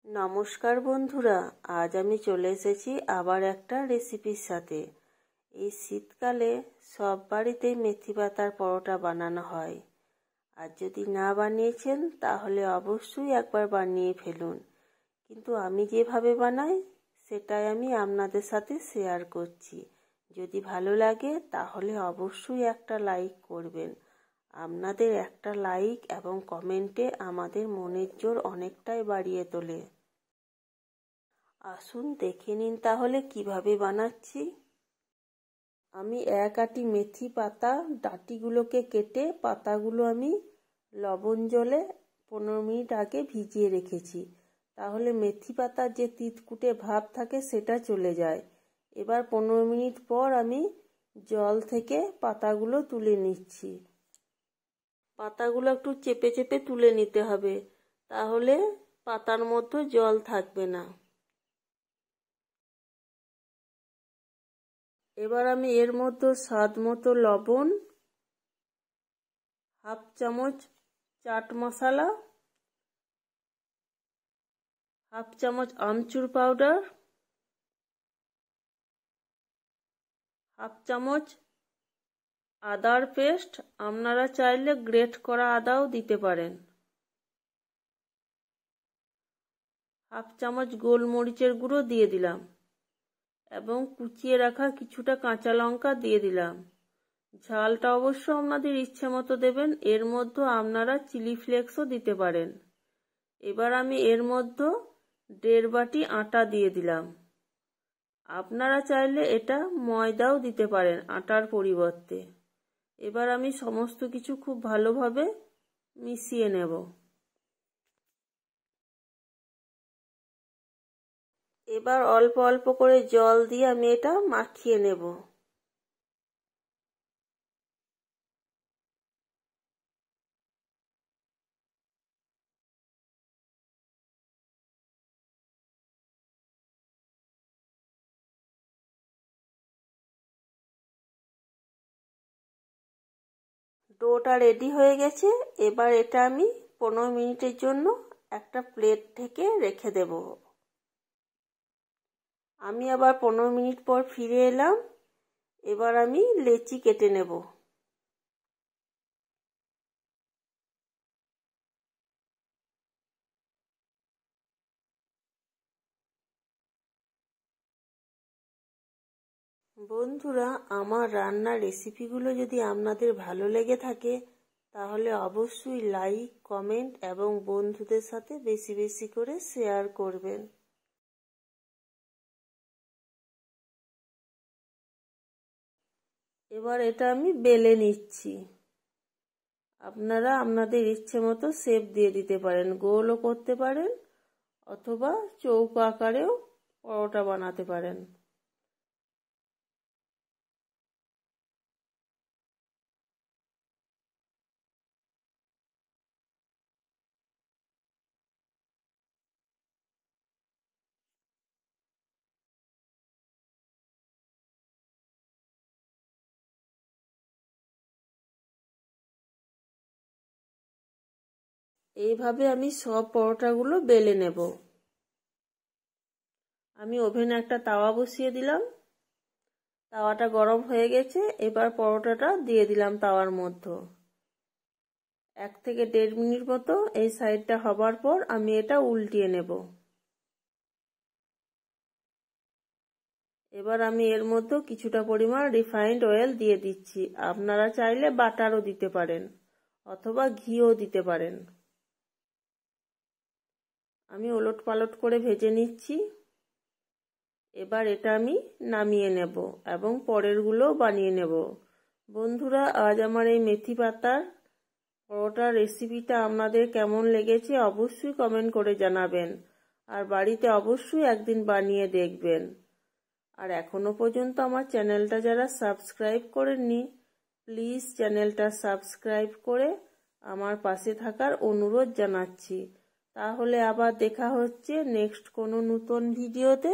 নমস্কার বন্ধুরা, আজ আমি চলে এসেছি আবার একটা রেসিপির সাথে। এই শীতকালে সব বাড়িতেই মেথি পাতার পরোটা বানানো হয়। আর যদি না বানিয়েছেন তাহলে অবশ্যই একবার বানিয়ে ফেলুন। কিন্তু আমি যেভাবে বানাই সেটাই আমি আপনাদের সাথে শেয়ার করছি। যদি ভালো লাগে তাহলে অবশ্যই একটা লাইক করবেন। আপনাদের একটা লাইক এবং কমেন্টে আমাদের মনের জোর অনেকটাই বাড়িয়ে তোলে। আসুন দেখে নিন তাহলে কিভাবে বানাচ্ছি। আমি এক আটি মেথি পাতা ডাঁটিগুলোকে কেটে পাতাগুলো আমি লবণ জলে 15 মিনিট আগে ভিজিয়ে রেখেছি। তাহলে মেথি পাতার যে তিতকুটে ভাব থাকে সেটা চলে যায়। এবার 15 মিনিট পর আমি জল থেকে পাতাগুলো তুলে নিচ্ছি। পাতাগুলো একটু চেপে চেপে তুলে নিতে হবে, তাহলে পাতার মধ্যে জল থাকবে না। এবার আমি এর মধ্যে স্বাদ মতো লবণ, হাফ চামচ চাট মশলা, হাফ চামচ আমচুর পাউডার, হাফ চামচ আদার পেস্ট, আপনারা চাইলে গ্রেট করা আদাও দিতে পারেন, হাফ চামচ গোলমরিচের গুঁড়ো দিয়ে দিলাম এবং কুচিয়ে রাখা কিছুটা কাঁচা লঙ্কা দিয়ে দিলাম। ঝালটা অবশ্য আপনাদের ইচ্ছে মতো দেবেন, এর মধ্যে আপনারা চিলি ফ্লেক্সও দিতে পারেন। এবার আমি এর মধ্যে 1.5 বাটি আটা দিয়ে দিলাম। আপনারা চাইলে এটা ময়দাও দিতে পারেন আটার পরিবর্তে। এবার আমি সমস্ত কিছু খুব ভালোভাবে মিশিয়ে নেব। এবার অল্প অল্প করে জল দিয়ে আমি এটা মাখিয়ে নেব। ডোটা রেডি হয়ে গেছে। এবার এটা আমি 15 মিনিটের জন্য একটা প্লেট থেকে রেখে দেব। আমি আবার 15 মিনিট পর ফিরে এলাম। এবার আমি লেচি কেটে নেব। বন্ধুরা, আমার রান্নার রেসিপিগুলো যদি আপনাদের ভালো লেগে থাকে তাহলে অবশ্যই লাইক, কমেন্ট এবং বন্ধুদের সাথে বেশি বেশি করে শেয়ার করবেন। এবার এটা আমি বেলে নিচ্ছি। আপনারা আপনাদের ইচ্ছে মতো শেপ দিয়ে দিতে পারেন, গোলও করতে পারেন অথবা চৌকো আকারেও পরোটা বানাতে পারেন। এইভাবে আমি সব পরোটাগুলো বেলে নেব। আমি ওভেনে একটা তাওয়া বসিয়ে দিলাম। তাওয়াটা গরম হয়ে গেছে। এবার পরোটাটা দিয়ে দিলাম তাওয়ার মধ্যে। 1 থেকে 1.5 মিনিট মতো এই সাইডটা হবার পর আমি এটা উল্টিয়ে নেব। এবার আমি এর মধ্যে কিছুটা পরিমাণ রিফাইন্ড অয়েল দিয়ে দিচ্ছি। আপনারা চাইলে বাটারও দিতে পারেন অথবা ঘিও দিতে পারেন। আমি ওলট পালট করে ভেজে নিচ্ছি। এবার এটা আমি নামিয়ে নেব এবং পরেরগুলো বানিয়ে নেব। বন্ধুরা, আজ আমার এই মেথি পাতার পরোটার রেসিপিটা আপনাদের কেমন লেগেছে অবশ্যই কমেন্ট করে জানাবেন। আর বাড়িতে অবশ্যই একদিন বানিয়ে দেখবেন। আর এখনো পর্যন্ত আমার চ্যানেলটা যারা সাবস্ক্রাইব করেননি প্লিজ চ্যানেলটা সাবস্ক্রাইব করে আমার পাশে থাকার অনুরোধ জানাচ্ছি। তাহলে আবার দেখা হচ্ছে নেক্সট কোনো নতুন ভিডিওতে।